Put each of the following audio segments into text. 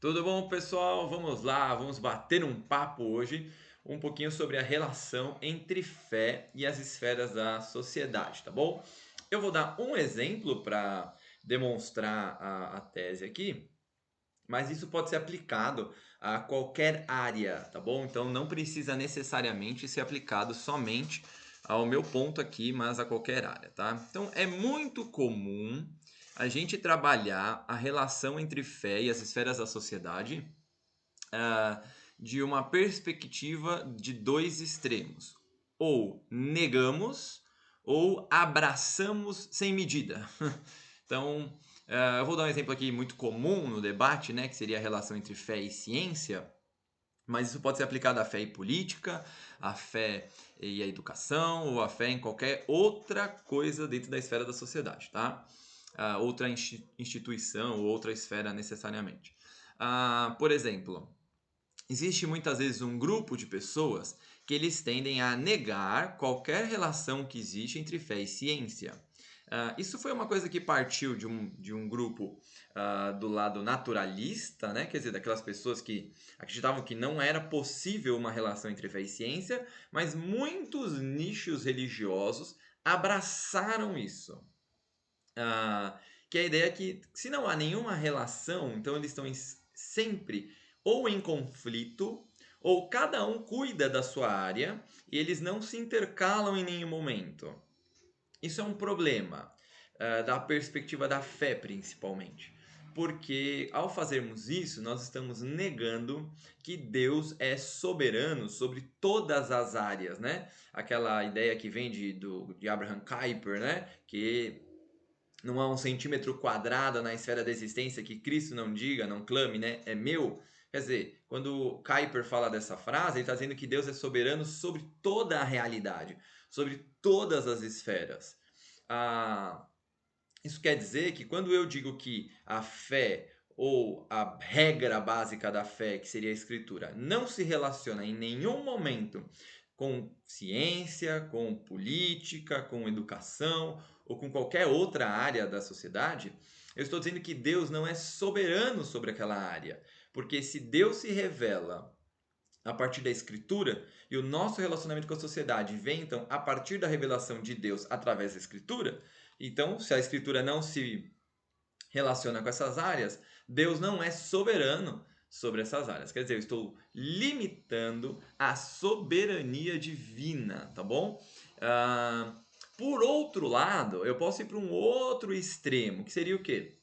Tudo bom, pessoal? Vamos lá, vamos bater um papo hoje, um pouquinho sobre a relação entre fé e as esferas da sociedade, tá bom? Eu vou dar um exemplo para demonstrar a tese aqui, mas isso pode ser aplicado a qualquer área, tá bom? Então não precisa necessariamente ser aplicado somente ao meu ponto aqui, mas a qualquer área, tá? Então é muito comum a gente trabalhar a relação entre fé e as esferas da sociedade de uma perspectiva de dois extremos. Ou negamos ou abraçamos sem medida. Então, eu vou dar um exemplo aqui muito comum no debate, né, que seria a relação entre fé e ciência, mas isso pode ser aplicado à fé e política, à fé e à educação, ou à fé em qualquer outra coisa dentro da esfera da sociedade, tá? Outra instituição ou outra esfera necessariamente. Por exemplo, existe muitas vezes um grupo de pessoas que eles tendem a negar qualquer relação que existe entre fé e ciência. Isso foi uma coisa que partiu de um grupo do lado naturalista, né? Quer dizer, daquelas pessoas que acreditavam que não era possível uma relação entre fé e ciência, mas muitos nichos religiosos abraçaram isso. Que é a ideia é que se não há nenhuma relação, então eles estão sempre ou em conflito, ou cada um cuida da sua área e eles não se intercalam em nenhum momento. Isso é um problema, da perspectiva da fé, principalmente. Porque ao fazermos isso, nós estamos negando que Deus é soberano sobre todas as áreas, né? Aquela ideia que vem de Abraham Kuyper, né? Que não há um centímetro quadrado na esfera da existência que Cristo não diga, não clame, né? É meu. Quer dizer, quando Kuyper fala dessa frase, ele está dizendo que Deus é soberano sobre toda a realidade, sobre todas as esferas. Ah, isso quer dizer que quando eu digo que a fé ou a regra básica da fé, que seria a escritura, não se relaciona em nenhum momento com ciência, com política, com educação ou com qualquer outra área da sociedade, eu estou dizendo que Deus não é soberano sobre aquela área. Porque se Deus se revela a partir da escritura e o nosso relacionamento com a sociedade vem então a partir da revelação de Deus através da escritura, então se a escritura não se relaciona com essas áreas, Deus não é soberano sobre essas áreas. Quer dizer, eu estou limitando a soberania divina, tá bom? Por outro lado, eu posso ir para um outro extremo, que seria o quê?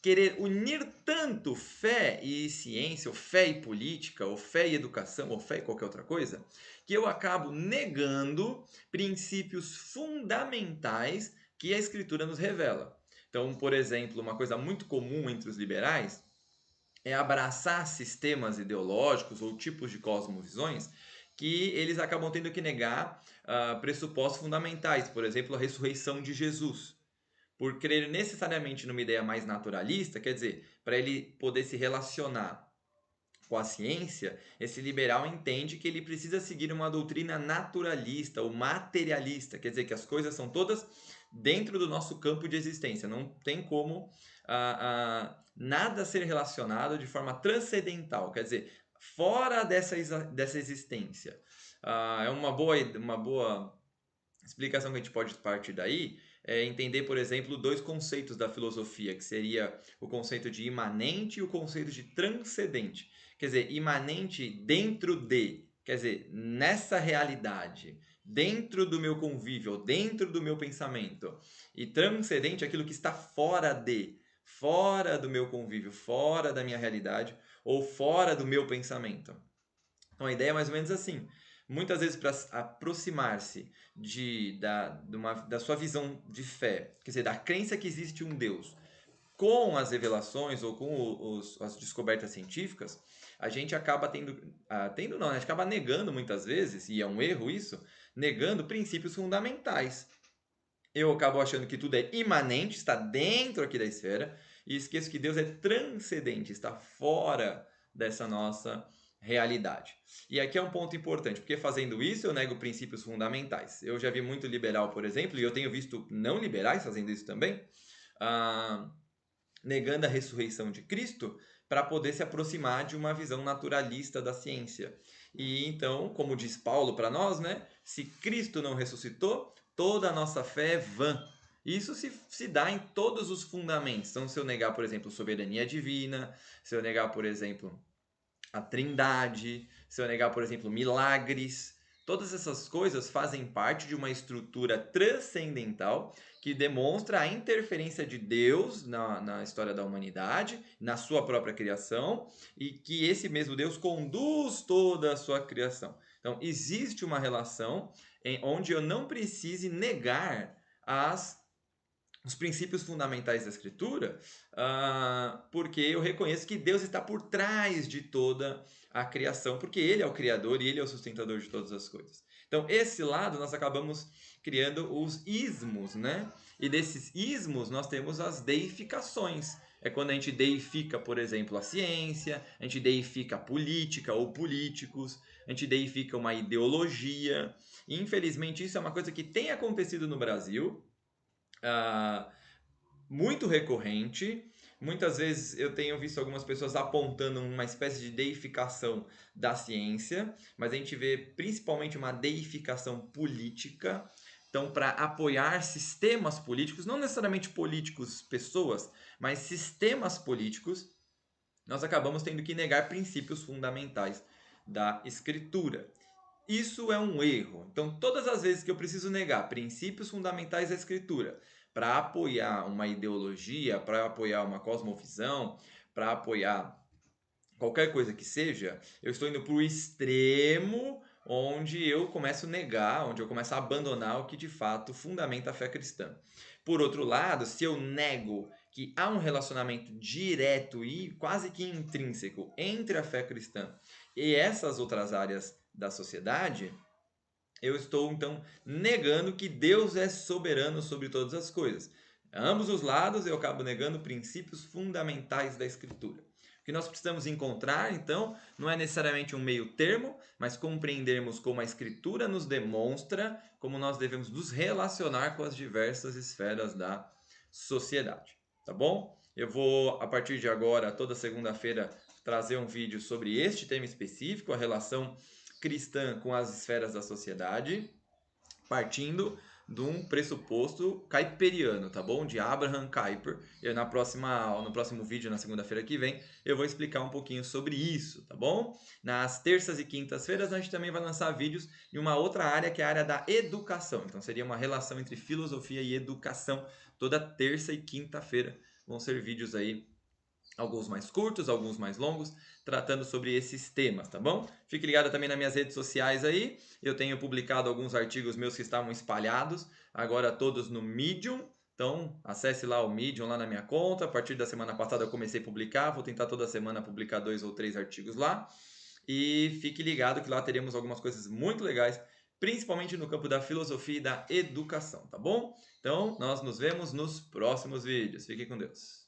Querer unir tanto fé e ciência, ou fé e política, ou fé e educação, ou fé e qualquer outra coisa, que eu acabo negando princípios fundamentais que a Escritura nos revela. Então, por exemplo, uma coisa muito comum entre os liberais é abraçar sistemas ideológicos ou tipos de cosmovisões que eles acabam tendo que negar pressupostos fundamentais, por exemplo, a ressurreição de Jesus por crer necessariamente numa ideia mais naturalista, quer dizer, para ele poder se relacionar com a ciência, esse liberal entende que ele precisa seguir uma doutrina naturalista ou materialista, quer dizer, que as coisas são todas dentro do nosso campo de existência, não tem como nada ser relacionado de forma transcendental, quer dizer, fora dessa existência. É uma boa explicação que a gente pode partir daí é entender, por exemplo, dois conceitos da filosofia, que seria o conceito de imanente e o conceito de transcendente. Quer dizer, imanente dentro de, quer dizer, nessa realidade, dentro do meu convívio, dentro do meu pensamento. E transcendente é aquilo que está fora do meu convívio, fora da minha realidade ou fora do meu pensamento. Então a ideia é mais ou menos assim. Muitas vezes, para aproximar-se da sua visão de fé, quer dizer, da crença que existe um Deus, com as revelações ou com as descobertas científicas, a gente acaba tendo não, né? A gente acaba negando muitas vezes, e é um erro isso, negando princípios fundamentais. Eu acabo achando que tudo é imanente, está dentro aqui da esfera, e esqueço que Deus é transcendente, está fora dessa nossa realidade. E aqui é um ponto importante, porque fazendo isso eu nego princípios fundamentais. Eu já vi muito liberal, por exemplo, e eu tenho visto não liberais fazendo isso também, ah, negando a ressurreição de Cristo para poder se aproximar de uma visão naturalista da ciência. E então, como diz Paulo para nós, né? Se Cristo não ressuscitou, toda a nossa fé é vã. Isso se dá em todos os fundamentos. Então, se eu negar, por exemplo, soberania divina, se eu negar, por exemplo, a trindade, se eu negar, por exemplo, milagres, todas essas coisas fazem parte de uma estrutura transcendental que demonstra a interferência de Deus na história da humanidade, na sua própria criação, e que esse mesmo Deus conduz toda a sua criação. Então, existe uma relação onde eu não precise negar os princípios fundamentais da Escritura, porque eu reconheço que Deus está por trás de toda a criação, porque Ele é o Criador e Ele é o sustentador de todas as coisas. Então, esse lado nós acabamos criando os ismos, né? E desses ismos nós temos as deificações. É quando a gente deifica, por exemplo, a ciência, a gente deifica a política ou políticos, a gente deifica uma ideologia. E, infelizmente, isso é uma coisa que tem acontecido no Brasil, muito recorrente. Muitas vezes eu tenho visto algumas pessoas apontando uma espécie de deificação da ciência, mas a gente vê principalmente uma deificação política. Então, para apoiar sistemas políticos, não necessariamente políticos, pessoas, mas sistemas políticos, nós acabamos tendo que negar princípios fundamentais da Escritura. Isso é um erro. Então, todas as vezes que eu preciso negar princípios fundamentais da Escritura para apoiar uma ideologia, para apoiar uma cosmovisão, para apoiar qualquer coisa que seja, eu estou indo para o extremo onde eu começo a negar, onde eu começo a abandonar o que de fato fundamenta a fé cristã. Por outro lado, se eu nego que há um relacionamento direto e quase que intrínseco entre a fé cristã e essas outras áreas da sociedade, eu estou então negando que Deus é soberano sobre todas as coisas. A ambos os lados eu acabo negando princípios fundamentais da Escritura. O que nós precisamos encontrar, então, não é necessariamente um meio termo, mas compreendermos como a Escritura nos demonstra como nós devemos nos relacionar com as diversas esferas da sociedade. Tá bom? Eu vou, a partir de agora, toda segunda-feira, trazer um vídeo sobre este tema específico, a relação cristã com as esferas da sociedade, partindo de um pressuposto kuiperiano, tá bom? De Abraham Kuyper. E no próximo vídeo, na segunda-feira que vem, eu vou explicar um pouquinho sobre isso, tá bom? Nas terças e quintas-feiras, a gente também vai lançar vídeos em uma outra área, que é a área da educação. Então, seria uma relação entre filosofia e educação. Toda terça e quinta-feira vão ser vídeos aí, alguns mais curtos, alguns mais longos, tratando sobre esses temas, tá bom? Fique ligado também nas minhas redes sociais aí. Eu tenho publicado alguns artigos meus que estavam espalhados, agora todos no Medium. Então, acesse lá o Medium, lá na minha conta. A partir da semana passada eu comecei a publicar. Vou tentar toda semana publicar 2 ou 3 artigos lá. E fique ligado que lá teremos algumas coisas muito legais, principalmente no campo da filosofia e da educação, tá bom? Então, nós nos vemos nos próximos vídeos. Fique com Deus.